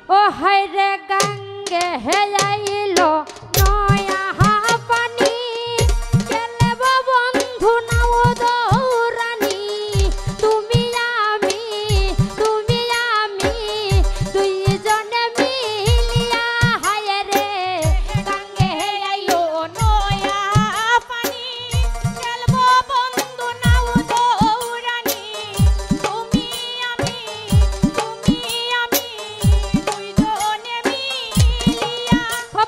ও হায়রে গঙ্গে হে আইলো নয়া পানি গেলে বন্ধু নাও দৌরানি তুমি আমি দুইজনে মিলিয়া হায়রে গঙ্গে হে আইলো নয়া পানি গেলবো বন্ধু নাও দৌরানি তুমি আমি দুইজনে মিলিয়া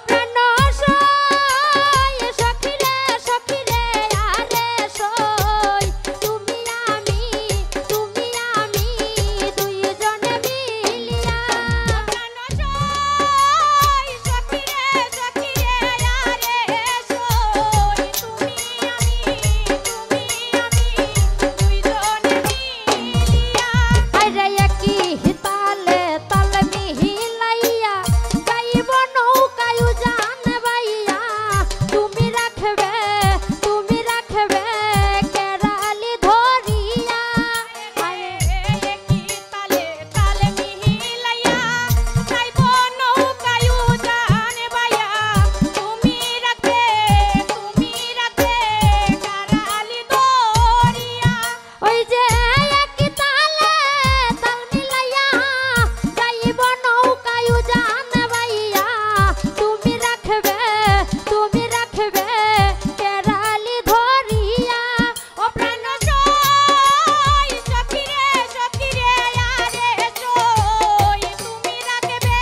প্রাণ সই সখিরে সখিরে আরে সই তুমি আমি দুইজনে মিলিয়া প্রাণ সই সখিরে সখিরে আরে সই তুমি আমি দুইজনে মিলিয়া আরে একই তালে তাল মিলাইয়া যাইব নৌকায় জান বাইয়া তুমি রাখবে কেরালি ধরিয়া আরে একই তালে তাল মিলাইয়া যাইব নৌকায় জান বাইয়া তুমি রাখবে কেরালি ধরিয়া ওই যে একই তালে তাল মিলাইয়া যাইব নৌকায় জান বাইয়া তুমি রাখবে কেরালি ধরিয়া ও প্রাণ সই সখিরে সখিরে আরে সই তুমি রাখবে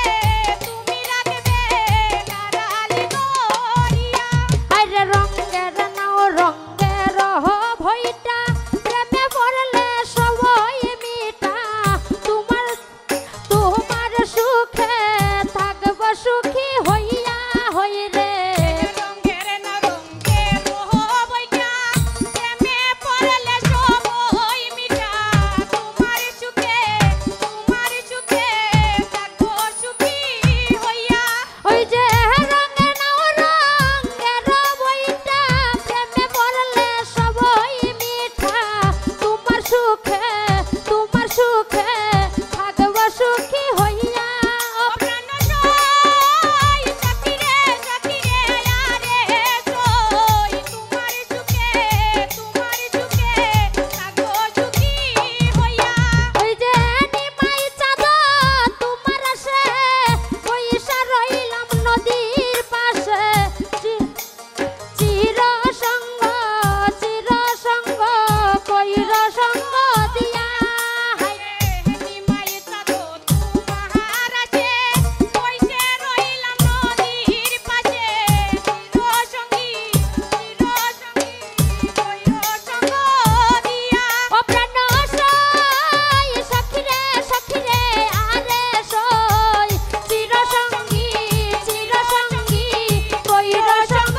কেরালি ধরিয়া আরে রঙের নাও রঙের ভইটা প্রেমে পড়লে সবই মিটা তোমার সুখে থাকব সুখী হইয়া হইরে রঙের না রঙের বইটা প্রেমে পড়লে সবই মিটা তোমার সুখে থাকব সুখী হইয়া ওই যে রঙের নাও রঙের বইটা প্রেমে পড়লে সবই মিঠা তোমার সুখে থাকব সুখী হইয়া ও প্রাণ সই সখিরে সখিরে আরে সই তোমার সুখে থাকব সুখী হইয়া ওই যে নিমাই চাঁদ তোমার আসে পয়সা রইলাম নদীর পাশে চির সঙ্গ কইর সঙ্গ দিয়া নিমাই চাঁদ তোমার আসে পয়সা রইলাম নদীর পাশে চির সঙ্গী কইর সঙ্গ দিয়া ও প্রাণ সই সখিরে সখিরে আরে সই চির সঙ্গী কইর সঙ্গ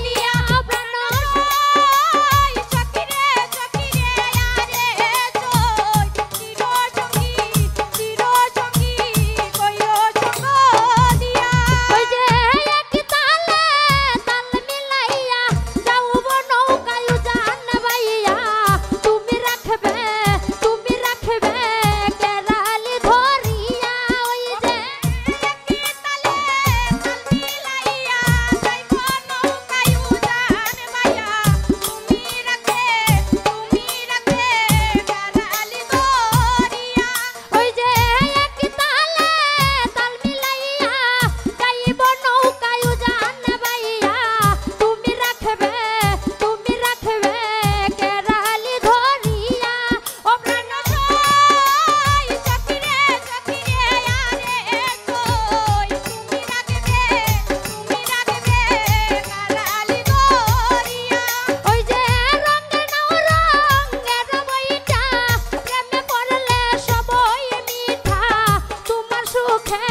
দিয়া ও প্রাণ সই সখিরে সখিরে আরে সই চির সঙ্গী কইর সঙ্গ দিয়া ওই যে একই তালে তাল মিলাইয়া যাওব নৌকায় জান বাইয়া তুমি রাখবে কেরালি ধরিয়া ওই যে একই তালে তাল মিলাইয়া যাইব নৌকায় জান বাইয়া তুমি রাখবে কেরালি ধরিয়া ওই যে একই তালে তাল মিলাইয়া যাইব নৌকায় জান বাইয়া তুমি রাখবে কেরালি ধরিয়া ও প্রাণ সই সখিরে সখিরে আরে সই তুমি রাখবে কেরালি ধরিয়া ওই যে রঙের নাও রঙের বইটা প্রেমে পড়লে সবই মিঠা তোমার সুখে